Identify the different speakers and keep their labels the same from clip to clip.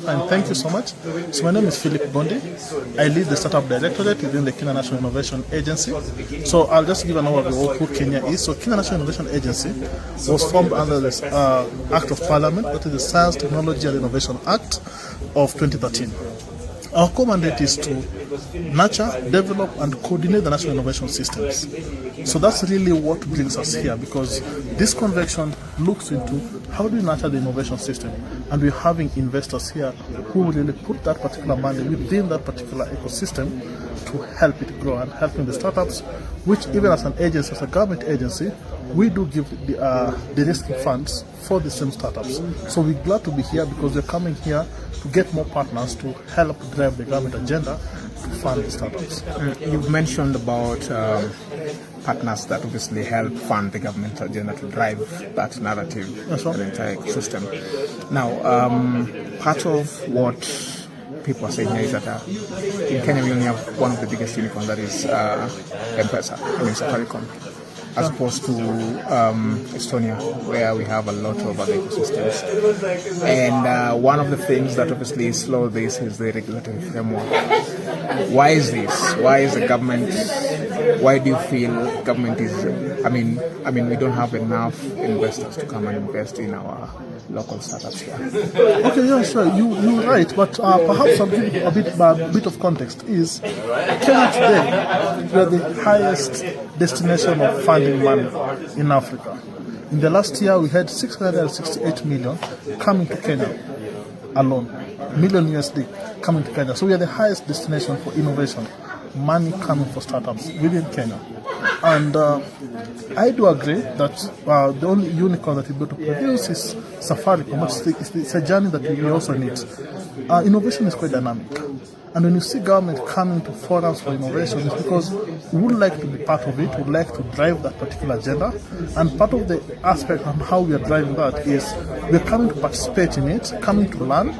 Speaker 1: And thank you so much. So my name is Philip Gondi. I lead the Startup Directorate within the Kenya National Innovation Agency. So I'll just give an overview of who Kenya is. So Kenya National Innovation Agency was formed under this Act of Parliament, that is the Science, Technology and Innovation Act of 2013. Our core mandate is to nurture, develop, and coordinate the national innovation systems. So that's really what brings us here, because this convention looks into how do we nurture the innovation system, and we're having investors here who will really put that particular money within that particular ecosystem to help it grow and helping the startups, which even as an agency, as a government agency, we do give the risking funds for the same startups. So we're glad to be here because we're coming here to get more partners to help drive the government agenda to fund the startups.
Speaker 2: You've mentioned about partners that obviously help fund the government agenda to drive that narrative, the entire ecosystem. Now, part of what people are saying here is that in Kenya we only have one of the biggest unicorns, that is M-Pesa, Safaricom, as opposed to Estonia, where we have a lot of other ecosystems. And one of the things that obviously slow this is the regulatory framework. Why is this? Why is the government? Why do you feel government is? I mean, we don't have enough investors to come and invest in our local startups here.
Speaker 1: Okay, yeah, sure. You're right, but perhaps I'll give a bit of context. Is Kenya today, we are the highest destination of funding money in Africa. In the last year, we had 668 million coming to Kenya alone, million USD coming to Kenya. So we are the highest destination for innovation, money coming for startups within Kenya. And I do agree that the only unicorn that we're able to produce is Safaricom, but it's a journey that we also need. Innovation is quite dynamic. And when you see government coming to forums for innovation, it's because we would like to be part of it, we would like to drive that particular agenda. And part of the aspect of how we are driving that is we're coming to participate in it, coming to learn,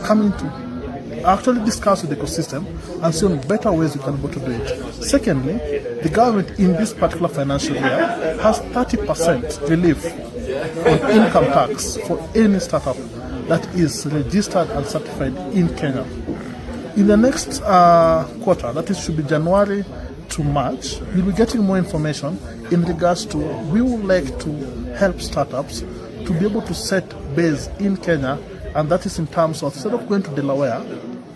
Speaker 1: coming to actually discuss with the ecosystem and see on better ways we can be able to do it. Secondly, the government in this particular financial year has 30% relief on income tax for any startup that is registered and certified in Kenya. In the next quarter, that is should be January to March, we'll be getting more information in regards to we would like to help startups to be able to set base in Kenya, and that is in terms of instead of going to Delaware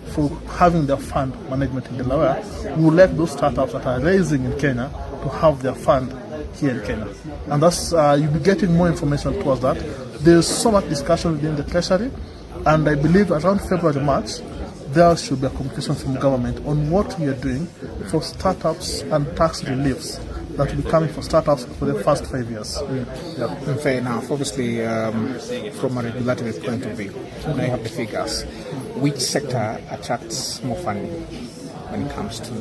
Speaker 1: for having their fund management in Delaware, we would like those startups that are raising in Kenya to have their fund here in Kenya. And that's you'll be getting more information towards that. There's so much discussion within the Treasury, and I believe around February, March, there should be a communication from government on what we are doing for startups and tax reliefs that will be coming for startups for the first 5 years.
Speaker 2: Yeah. Fair enough. Obviously, from a regulatory point of view, now you have the figures. Which sector attracts more funding when it comes to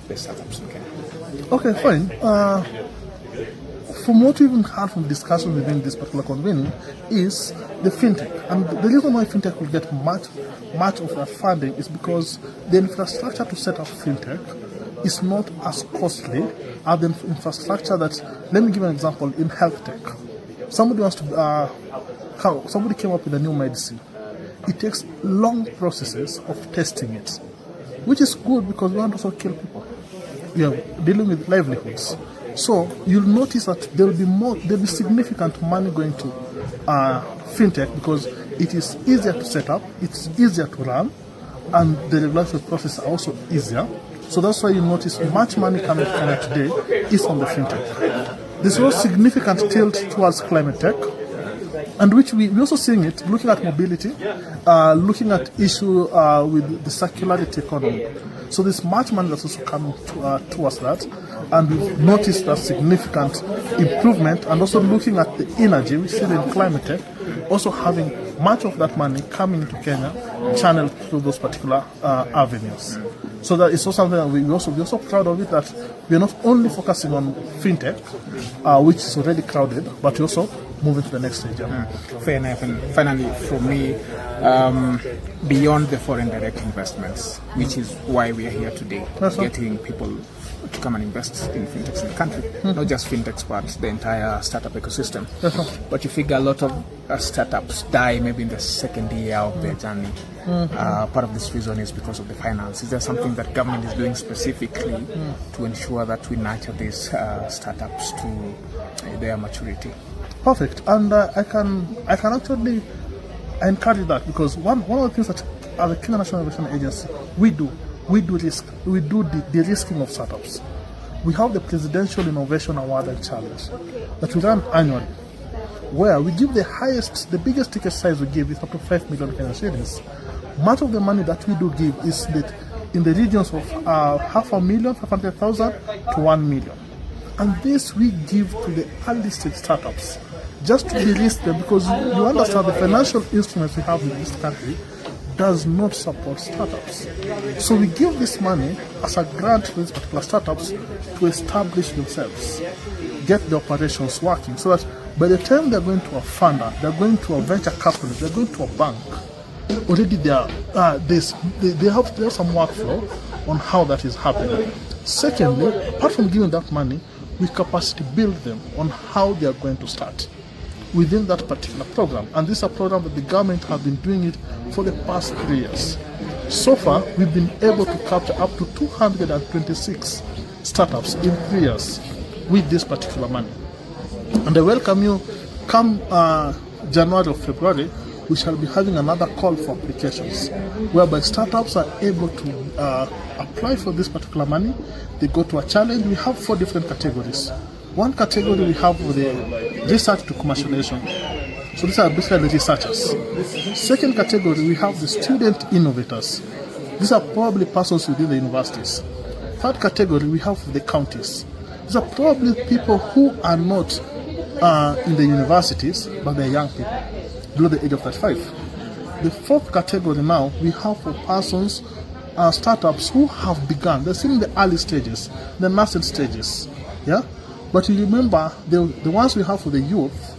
Speaker 2: the startups in Kenya?
Speaker 1: Okay, fine. From what we even had from discussion within this particular convening is the fintech. And the reason why fintech will get much of that funding is because the infrastructure to set up fintech is not as costly as the infrastructure that, let me give an example, in health tech. Somebody wants to, somebody came up with a new medicine. It takes long processes of testing it, which is good because we want to also kill people. We are dealing with livelihoods. So you'll notice that there'll be significant money going to fintech because it is easier to set up, it's easier to run, and the regulatory process are also easier. So that's why you notice much money coming to Kenya today is on the fintech. There's also significant tilt towards climate tech, and which we're also seeing it, looking at mobility, looking at issue with the circularity economy. So there's much money that's also coming towards that, and we've noticed that significant improvement, and also looking at the energy, we see in climate tech, also having much of that money coming to Kenya, channeled through those particular avenues. So that is also something that we're also proud of it, that we're not only focusing on fintech, which is already crowded, but we're also moving to the next stage.
Speaker 2: Fair enough. And finally, for me, beyond the foreign direct investments, which is why we are here today, getting people to come and invest in fintechs in the country. Not just fintechs, but the entire startup ecosystem. But you figure a lot of startups die maybe in the second year of their journey. Part of this reason is because of the finance. Is there something that government is doing specifically to ensure that we nurture these startups to their maturity?
Speaker 1: Perfect. And I can actually encourage that, because one of the things that as a Kenya National Innovation Agency we do the de-risking of startups. We have the Presidential Innovation Award and Challenge that we run annually, where we give the biggest ticket size we give is up to 5 million Kenyan shillings. Much of the money that we do give is in the regions of 500,000, 500,000 to 1 million. And this we give to the early stage startups, just to de-risk them, because you understand the financial instruments we have in this country does not support startups. So we give this money as a grant to these particular startups to establish themselves, get the operations working, so that by the time they're going to a funder, they're going to a venture capitalist, they're going to a bank, already they have some workflow on how that is happening. Secondly, apart from giving that money, we capacity build them on how they are going to start within that particular program. And this is a program that the government has been doing it for the past 3 years. So far, we've been able to capture up to 226 startups in 3 years with this particular money. And I welcome you. Come January or February, we shall be having another call for applications, whereby startups are able to apply for this particular money. They go to a challenge. We have 4 different categories. One category we have with the research to commercialization. So these are basically the researchers. Second category, we have the student innovators. These are probably persons within the universities. Third category, we have the counties. These are probably people who are not in the universities, but they're young people, below the age of 35. The fourth category now, we have for persons, startups who have begun. They're still in the early stages, the nascent stages. Yeah? But you remember, the ones we have for the youth,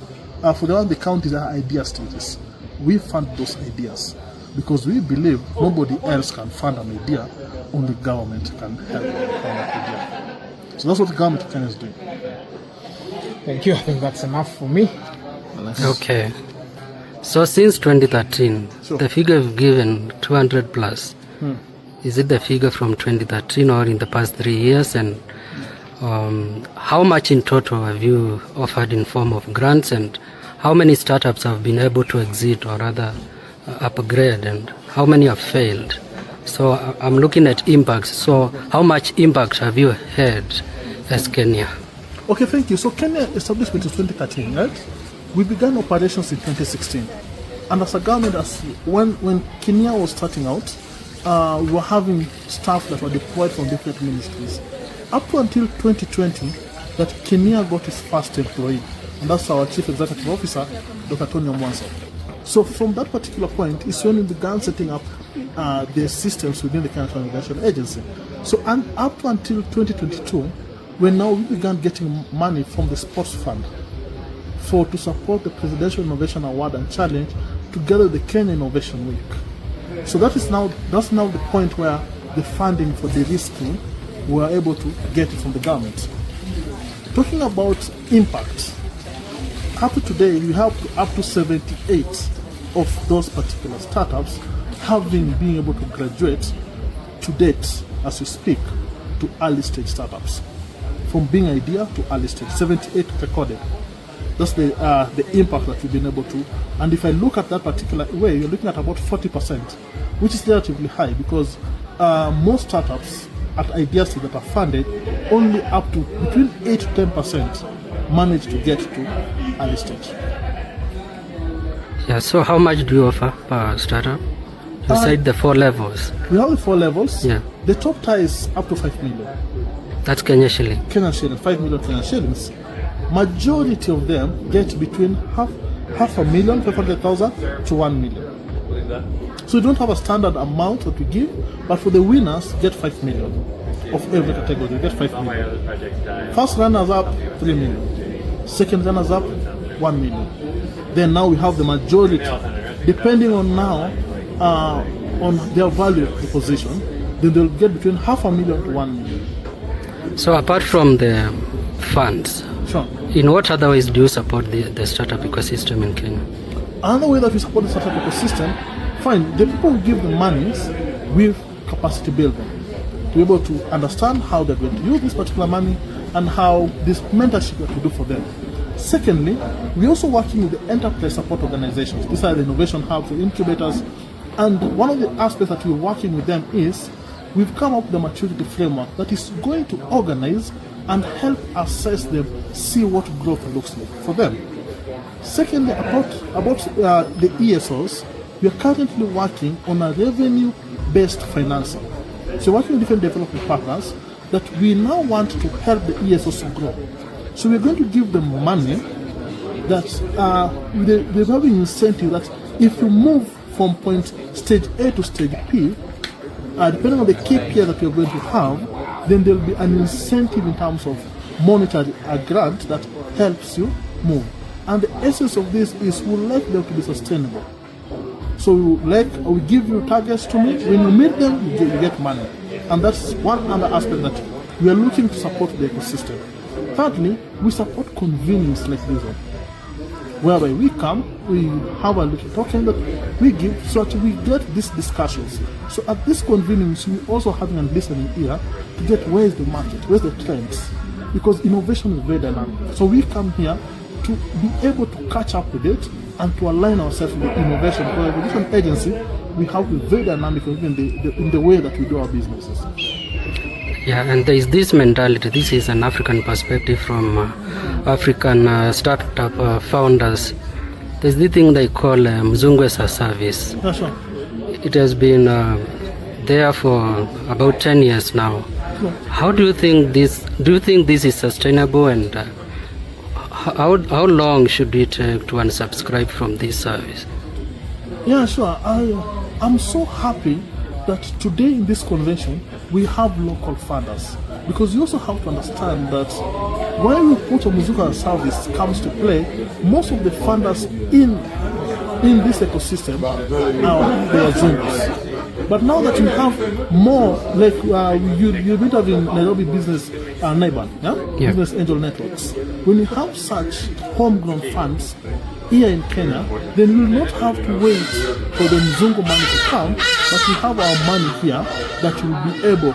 Speaker 1: for the ones the counties are idea stages. We fund those ideas because we believe nobody else can fund an idea, only government can help fund that idea. So that's what the government of Kenya is doing.
Speaker 2: Thank you. I think that's enough for me.
Speaker 3: Okay. So since 2013, the figure you've given, 200 plus, is it the figure from 2013 or in the past 3 years? And how much in total have you offered in form of grants, and how many startups have been able to exit or rather upgrade, and how many have failed? So I'm looking at impacts. So how much impact have you had as Kenya?
Speaker 1: Okay, thank you. So Kenya establishment in 2013, right? We began operations in 2016. And as a government, when Kenya was starting out, we were having staff that were deployed from different ministries. Up to until 2020, that Kenya got its first employee, and that's our Chief Executive Officer, Dr. Tony Omwansa. So from that particular point, is when we began setting up the systems within the Kenya National Innovation Agency. So up to until 2022, when now we began getting money from the sports fund to support the Presidential Innovation Award and Challenge together with the Kenya Innovation Week. So that's now the point where the funding for the risking, we were able to get it from the government. Talking about impact, up to today we have up to 78 of those particular startups being able to graduate to date, as we speak, to early stage startups. From being idea to early stage, 78 recorded. That's the impact that we've been able to. And if I look at that particular way, you're looking at about 40%, which is relatively high, because most startups at ideas that are funded, only up to between 8 to 10% manage to get to early stage.
Speaker 3: Yeah, so how much do you offer per startup? You said the 4 levels.
Speaker 1: We have the 4 levels.
Speaker 3: Yeah.
Speaker 1: The top tier is up to 5 million.
Speaker 3: That's Kenya shilling.
Speaker 1: Kenyan shilling, 5 million Kenyan shillings. Majority of them get between half a million, 500,000 to 1 million. So we don't have a standard amount that we give, but for the winners, get 5 million of every category. Get 5 million. First runners up, 3 million. Second runners up, 1 million. Then now we have the majority. The depending on now on their value proposition, then they'll get between $500,000 to $1 million.
Speaker 3: So apart from the funds,
Speaker 1: Sure.
Speaker 3: in what other ways do you support the startup ecosystem in Kenya?
Speaker 1: Another way that we support the startup ecosystem, fine, the people who give the monies, we capacity build them to be able to understand how they're going to use this particular money and how this mentorship will do for them. Secondly, we're also working with the enterprise support organizations. These are the innovation hubs, the incubators, and one of the aspects that we're working with them is we've come up with a maturity framework that is going to organize and help assess them, see what growth looks like for them. Secondly, about the ESOs, we are currently working on a revenue-based financing. So working with different development partners that we now want to help the ESOs grow. So we're going to give them money that they're having incentive that if you move from stage A to stage P, depending on the KPI that you're going to have, then there'll be an incentive in terms of monetary grant that helps you move. And the essence of this is we like them to be sustainable. So we give you targets to meet. When you meet them, you get money. And that's one other aspect that we are looking to support the ecosystem. Thirdly, we support convenings like this one, whereby we come, we have a little token that we give so that we get these discussions. So at this convenience, we also having a listening ear to get where is the market, where's the trends, because innovation is very dynamic. So we come here to be able to catch up with it and to align ourselves with the innovation. Because as a different agency, we have to be very dynamic in the way that we do our businesses.
Speaker 3: Yeah, and there is this mentality. This is an African perspective from African startup founders. There's this thing they call Mzungu as a service.
Speaker 1: Yeah, sure.
Speaker 3: It has been there for about 10 years now.
Speaker 1: Sure.
Speaker 3: How do you think this? Do you think this is sustainable, and how long should it take to unsubscribe from this service?
Speaker 1: Yeah, sure. I'm so happy that today in this convention we have local funders, because you also have to understand that when we put a Mzungu service comes to play, most of the funders in this ecosystem are Zungus. But now that you have more, like you've been having Nairobi Business Neighbor,
Speaker 3: Yeah.
Speaker 1: Business Angel Networks. When you have such homegrown funds here in Kenya, then we will not have to wait for the Mzungu money to come, but we have our money here that will be able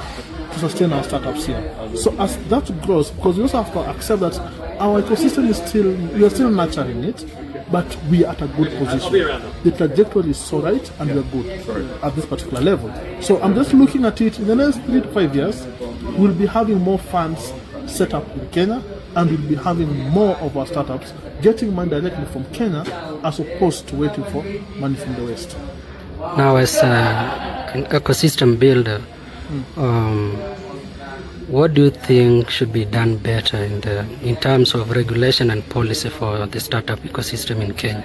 Speaker 1: to sustain our startups here. So as that grows, because we also have to accept that our ecosystem is we are still nurturing it, but we are at a good position. The trajectory is so right, and we are good at this particular level. So I'm just looking at it, in the next 3 to 5 years, we'll be having more funds set up in Kenya, and we'll be having more of our startups getting money directly from Kenya as opposed to waiting for money from the West.
Speaker 3: Now, as an ecosystem builder, what do you think should be done better in terms of regulation and policy for the startup ecosystem in Kenya?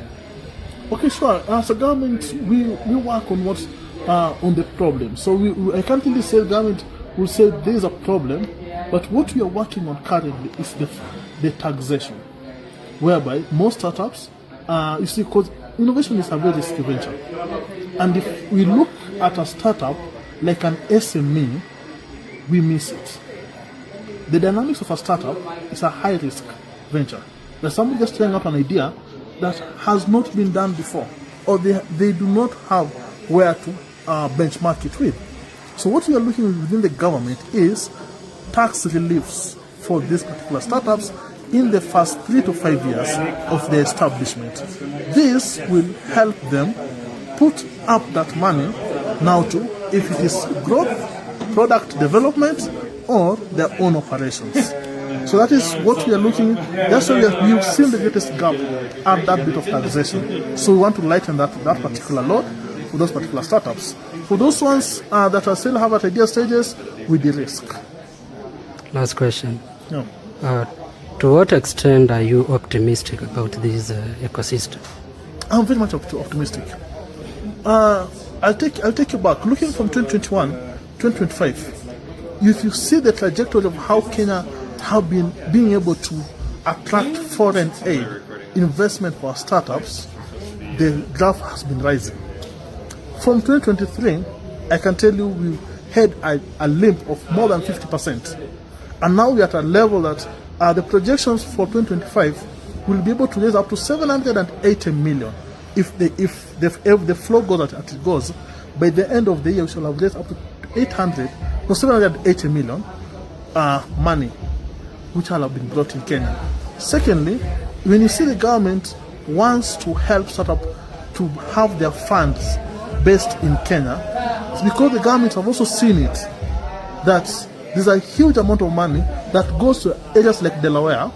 Speaker 1: Okay, sure. As a government, we work on what's on the problem. So I can't really say the government will say there is a problem, but what we are working on currently is the taxation, whereby most startups, you see, because innovation is a very risky venture, and if we look at a startup like an SME, we miss it. The dynamics of a startup is a high-risk venture. There's somebody just trying out an idea that has not been done before, or they do not have where to benchmark it with. So what we are looking at within the government is tax reliefs for these particular startups in the first 3 to 5 years of their establishment. This will help them put up that money now to, if it is growth, product development, or their own operations. So that is what we are looking at. That's why we've seen the greatest gap at that bit of taxation. So we want to lighten that particular load for those particular startups. For those ones that are still have at idea stages, we de-risk.
Speaker 3: Last question.
Speaker 1: Yeah.
Speaker 3: To what extent are you optimistic about this ecosystem?
Speaker 1: I'm very much optimistic. I'll take you back. Looking from 2021, 2025, if you see the trajectory of how Kenya have been being able to attract foreign aid investment for startups, the graph has been rising. From 2023, I can tell you we had a limp of more than 50%. And now we are at a level that the projections for 2025 will be able to raise up to 780 million. If the flow goes as it goes, by the end of the year we shall have raised up to 780 million money, which will have been brought in Kenya. Secondly, when you see the government wants to help startup to have their funds based in Kenya, it's because the government have also seen it that there's a huge amount of money that goes to areas like Delaware,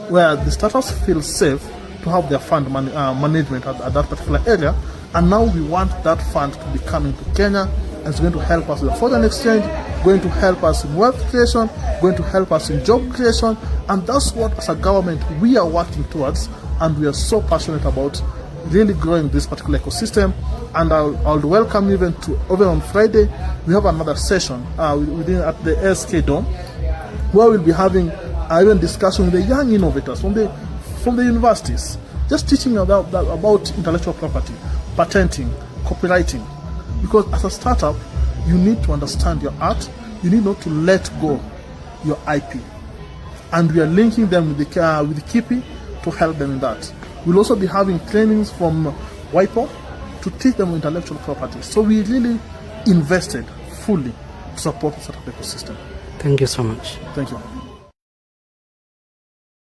Speaker 1: where the startups feel safe to have their fund management at that particular area. And now we want that fund to be coming to Kenya, and it's going to help us with foreign exchange, going to help us in wealth creation, going to help us in job creation. And that's what, as a government, we are working towards, and we are so passionate about really growing this particular ecosystem. And I'll welcome even on Friday, we have another session at the SK Dome, where we'll be having even discussion with the young innovators from the universities, just teaching about intellectual property, patenting, copywriting. Because as a startup, you need to understand your art, you need not to let go your IP. And we are linking them with the KIPI to help them in that. We'll also be having trainings from WIPO to teach them intellectual property. So we really invested fully to support the startup ecosystem.
Speaker 3: Thank you so much.
Speaker 1: Thank you.